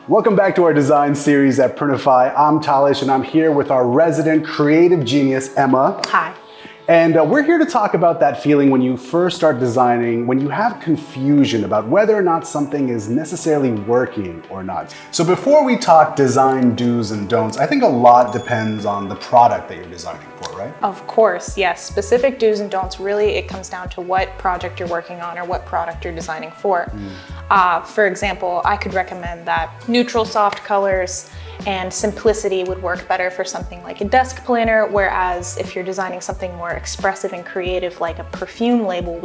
Welcome back to our design series at Printify. I'm Talish and I'm here with our resident creative genius, Emma. Hi. And we're here to talk about that feeling when you first start designing, when you have confusion about whether or not something is necessarily working or not. So before we talk design do's and don'ts, I think a lot depends on the product that you're designing for, right? Of course, yes. Specific do's and don'ts, really it comes down to what project you're working on or what product you're designing for. For example, I could recommend that neutral soft colors and simplicity would work better for something like a desk planner, whereas if you're designing something more expressive and creative like a perfume label,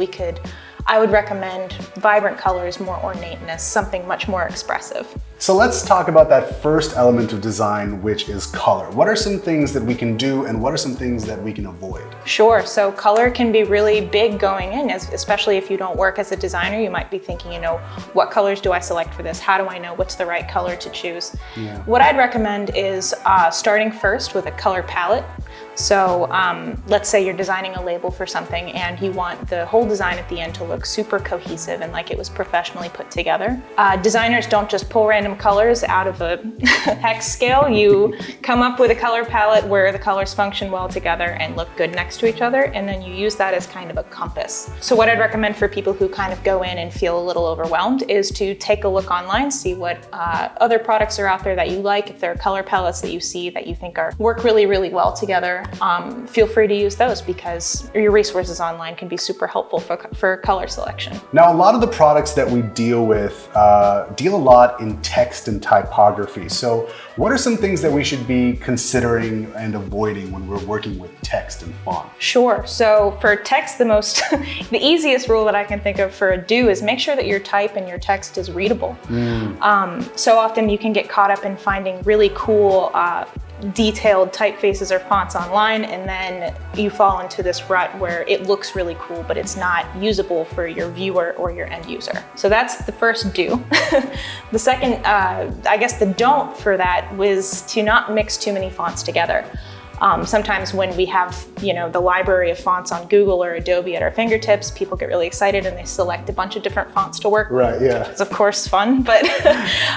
I would recommend vibrant colors, more ornateness, something much more expressive. So let's talk about that first element of design, which is color. What are some things that we can do and what are some things that we can avoid? Sure, so color can be really big going in, especially if you don't work as a designer. You might be thinking, what colors do I select for this? How do I know what's the right color to choose? Yeah. What I'd recommend is starting first with a color palette. So let's say you're designing a label for something and you want the whole design at the end to look super cohesive and like it was professionally put together. Designers don't just pull random colors out of a hex scale. You come up with a color palette where the colors function well together and look good next to each other, and then you use that as kind of a compass. So what I'd recommend for people who kind of go in and feel a little overwhelmed is to take a look online, see what other products are out there that you like. If there are color palettes that you see that you think work really, really well together, feel free to use those because your resources online can be super helpful for color selection. Now, a lot of the products that we deal with deal a lot in text and typography. So what are some things that we should be considering and avoiding when we're working with text and font? Sure. So for text, the easiest rule that I can think of for a do is make sure that your type and your text is readable. So often you can get caught up in finding really cool detailed typefaces or fonts online, and then you fall into this rut where it looks really cool, but it's not usable for your viewer or your end user. So that's the first do. The second, I guess the don't for that was to not mix too many fonts together. Sometimes when we have, the library of fonts on Google or Adobe at our fingertips, people get really excited and they select a bunch of different fonts to work with. Right, yeah. It's of course fun, but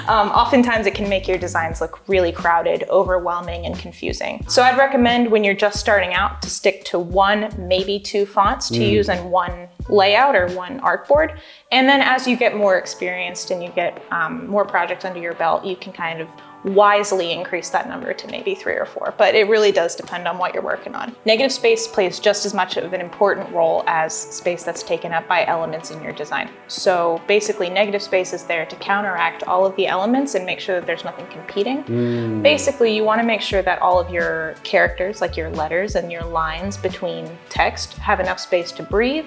oftentimes it can make your designs look really crowded, overwhelming, and confusing. So I'd recommend when you're just starting out to stick to one, maybe two fonts to use in one layout or one artboard. And then as you get more experienced and you get more projects under your belt, you can kind of wisely increase that number to maybe 3 or 4, but it really does depend on what you're working on. Negative space plays just as much of an important role as space that's taken up by elements in your design. So basically negative space is there to counteract all of the elements and make sure that there's nothing competing. Basically, you want to make sure that all of your characters, like your letters and your lines between text, have enough space to breathe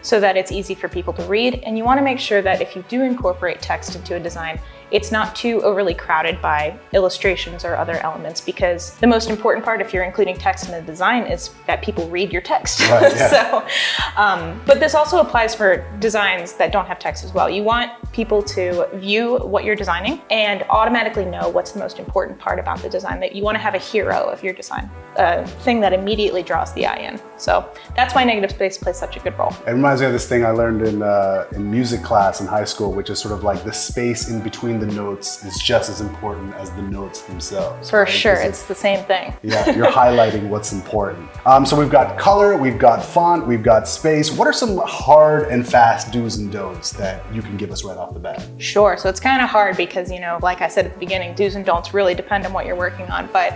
so that it's easy for people to read. And you want to make sure that if you do incorporate text into a design, it's not too overly crowded by illustrations or other elements, because the most important part if you're including text in a design is that people read your text. Right, yeah. But this also applies for designs that don't have text as well. You want people to view what you're designing and automatically know what's the most important part about the design, that you want to have a hero of your design, a thing that immediately draws the eye in. So that's why negative space plays such a good role. It reminds me of this thing I learned in music class in high school, which is sort of like the space in between the notes is just as important as the notes themselves. For sure, it's the same thing. Yeah, you're highlighting what's important. So we've got color, we've got font, we've got space. What are some hard and fast do's and don'ts that you can give us right off the bat? Sure, so it's kind of hard because, like I said at the beginning, do's and don'ts really depend on what you're working on, but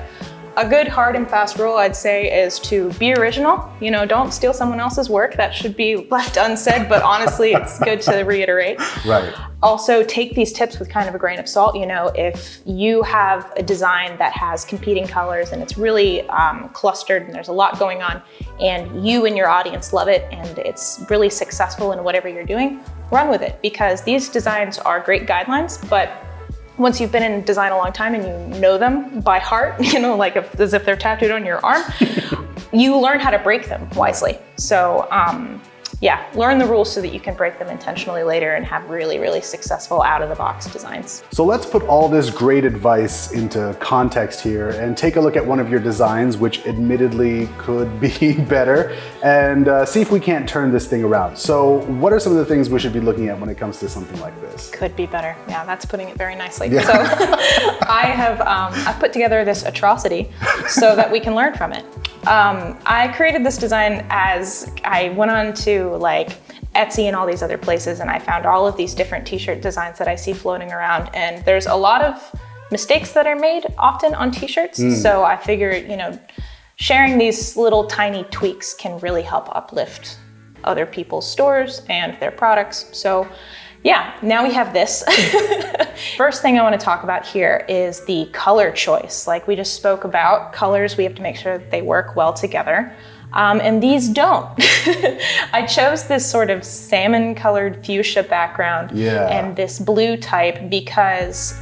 a good hard and fast rule I'd say is to be original. Don't steal someone else's work. That should be left unsaid, but honestly, it's good to reiterate. Right. Also, take these tips with kind of a grain of salt. If you have a design that has competing colors and it's really clustered and there's a lot going on and you and your audience love it and it's really successful in whatever you're doing, run with it, because these designs are great guidelines, but once you've been in design a long time and you know them by heart, as if they're tattooed on your arm, you learn how to break them wisely. So yeah, learn the rules so that you can break them intentionally later and have really, really successful out-of-the-box designs. So let's put all this great advice into context here and take a look at one of your designs, which admittedly could be better, and see if we can't turn this thing around. So what are some of the things we should be looking at when it comes to something like this? Could be better. Yeah, that's putting it very nicely. Yeah. So I've put together this atrocity so that we can learn from it. I created this design as I went on to like Etsy and all these other places, and I found all of these different t-shirt designs that I see floating around, and there's a lot of mistakes that are made often on t-shirts. So I figured, sharing these little tiny tweaks can really help uplift other people's stores and their products. So yeah, now we have this. First thing I want to talk about here is the color choice. Like we just spoke about, colors, we have to make sure that they work well together. And these don't. I chose this sort of salmon colored fuchsia background and this blue type because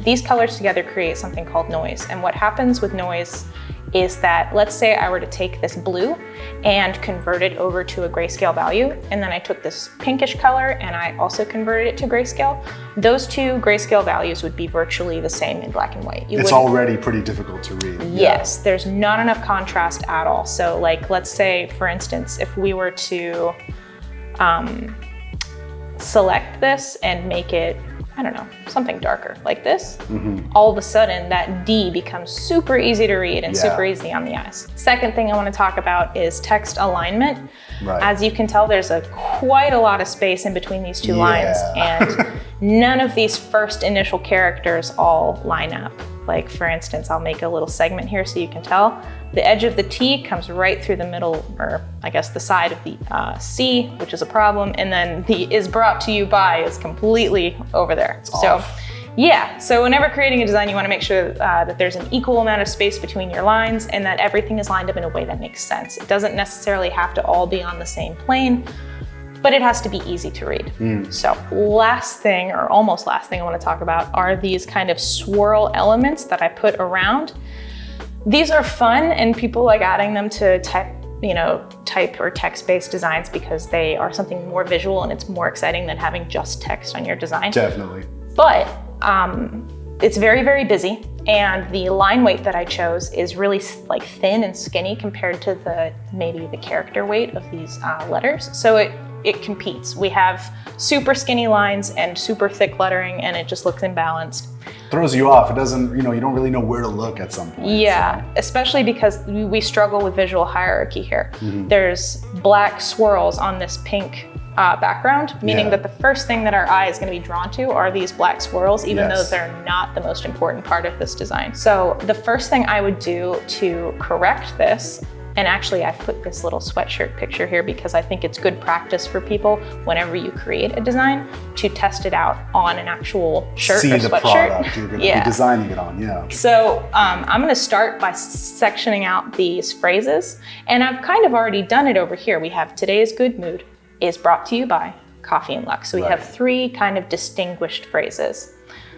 these colors together create something called noise. And what happens with noise is that, let's say I were to take this blue and convert it over to a grayscale value, and then I took this pinkish color and I also converted it to grayscale, those two grayscale values would be virtually the same in black and white. It's already pretty difficult to read. Yes, there's not enough contrast at all. So like, let's say, for instance, if we were to select this and make it, I don't know, something darker like this, all of a sudden that D becomes super easy to read and super easy on the eyes. Second thing I want to talk about is text alignment. As you can tell, there's quite a lot of space in between these two lines, and none of these first initial characters all line up. Like for instance, I'll make a little segment here so you can tell. The edge of the T comes right through the middle, or I guess the side of the C, which is a problem. And then the is brought to you by is completely over there. So yeah, so whenever creating a design, you want to make sure that there's an equal amount of space between your lines and that everything is lined up in a way that makes sense. It doesn't necessarily have to all be on the same plane, but it has to be easy to read. So last thing, or almost last thing I want to talk about are these kind of swirl elements that I put around. These are fun, and people like adding them to type or text-based designs because they are something more visual and it's more exciting than having just text on your design. Definitely. But it's very, very busy, and the line weight that I chose is really like thin and skinny compared to maybe the character weight of these letters. So it competes. We have super skinny lines and super thick lettering, and it just looks imbalanced. Throws you off. It doesn't, you don't really know where to look at some point. Yeah, so. Especially because we struggle with visual hierarchy here. There's black swirls on this pink background, meaning that the first thing that our eye is going to be drawn to are these black swirls, even though they're not the most important part of this design. So the first thing I would do to correct this, and actually I've put this little sweatshirt picture here because I think it's good practice for people whenever you create a design to test it out on an actual shirt or sweatshirt. See the product you're going to be designing it on, So I'm going to start by sectioning out these phrases, and I've kind of already done it over here. We have today's good mood is brought to you by Coffee and Luck. So we have three kind of distinguished phrases.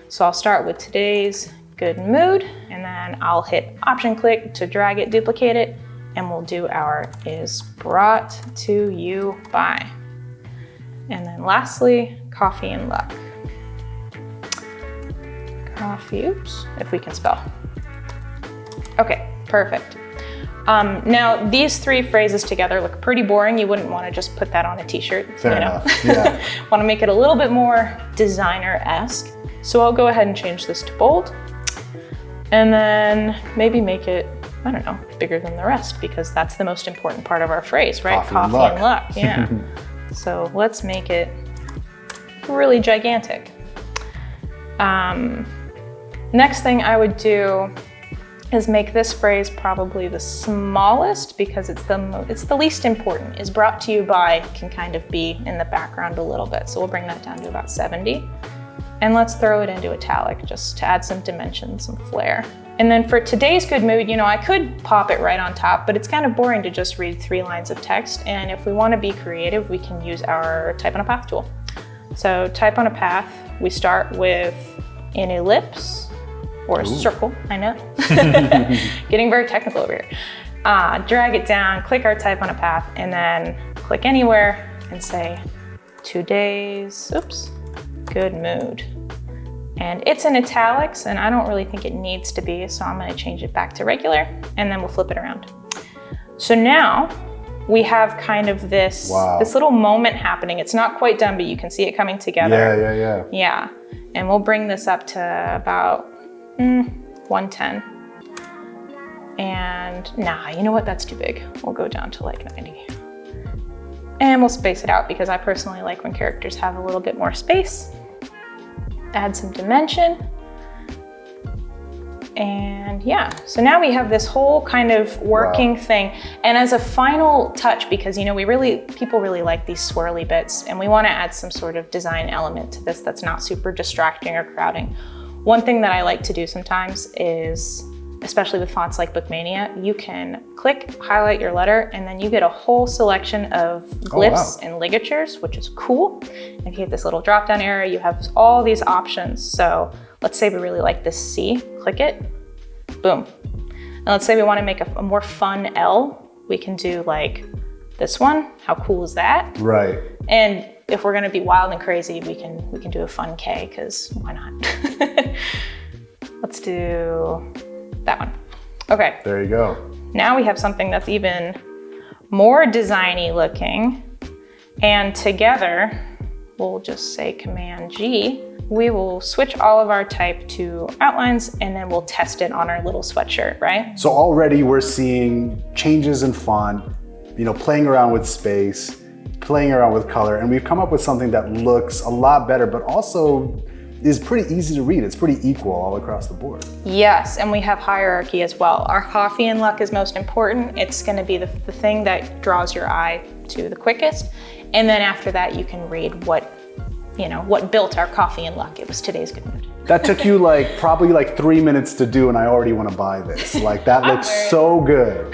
So I'll start with today's good mood, and then I'll hit Option click to drag it, duplicate it, and we'll do our is brought to you by. And then lastly, Coffee and Luck. Coffee, oops, if we can spell. Okay, perfect. Now these three phrases together look pretty boring. You wouldn't want to just put that on a t-shirt. Fair enough, yeah. Want to make it a little bit more designer-esque. So I'll go ahead and change this to bold. And then maybe make it, I don't know, bigger than the rest, because that's the most important part of our phrase, right? Coffee and luck, yeah. So let's make it really gigantic. Next thing I would do is make this phrase probably the smallest, because it's the least important. Is brought to you by can kind of be in the background a little bit. So we'll bring that down to about 70. And let's throw it into italic just to add some dimension, some flair. And then for today's good mood, I could pop it right on top, but it's kind of boring to just read 3 lines of text. And if we want to be creative, we can use our type on a path tool. So type on a path, we start with an ellipse or a circle, I know. Getting very technical over here. Drag it down, click our type on a path, and then click anywhere and say, today's, oops, good mood. And it's in italics, and I don't really think it needs to be, so I'm gonna change it back to regular, and then we'll flip it around. So now we have kind of this, this little moment happening. It's not quite done, but you can see it coming together. Yeah. And we'll bring this up to about 110. And nah, you know what, that's too big. We'll go down to like 90. And we'll space it out because I personally like when characters have a little bit more space. Add some dimension. And yeah, so now we have this whole kind of working thing. And as a final touch, because you know, people really like these swirly bits, and we want to add some sort of design element to this that's not super distracting or crowding. One thing that I like to do sometimes is, especially with fonts like Bookmania, you can click, highlight your letter, and then you get a whole selection of glyphs and ligatures, which is cool. If you hit this little drop-down area, you have all these options. So let's say we really like this C, click it, boom. And let's say we want to make a more fun L, we can do like this one. How cool is that? Right. And if we're going to be wild and crazy, we can do a fun K, because why not? Let's do that one. Okay. There you go. Now we have something that's even more designy looking. And together, we'll just say Command G. We will switch all of our type to outlines, and then we'll test it on our little sweatshirt, right? So already we're seeing changes in font, you know, playing around with space, playing around with color, and we've come up with something that looks a lot better, but also is pretty easy to read. It's pretty equal all across the board. Yes, and we have hierarchy as well. Our coffee and luck is most important. It's gonna be the thing that draws your eye to the quickest. And then after that, you can read what built our coffee and luck. It was today's good mood. That took you probably 3 minutes to do, and I already want to buy this. Like, that looks so good.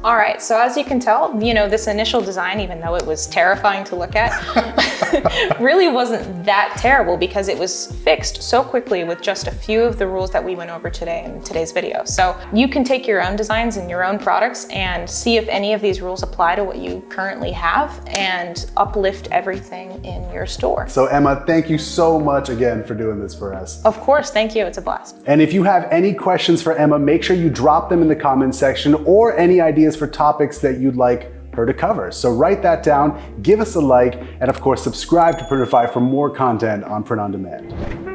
All right, so as you can tell, you know, this initial design, even though it was terrifying to look at, really wasn't that terrible because it was fixed so quickly with just a few of the rules that we went over today in today's video. So you can take your own designs and your own products and see if any of these rules apply to what you currently have and uplift everything in your store. So Emma, thank you so much again for doing this for us. Of course, thank you, it's a blast. And if you have any questions for Emma, make sure you drop them in the comments section, or any ideas for topics that you'd like her to cover. So write that down, give us a like, and of course subscribe to Printify for more content on print on demand.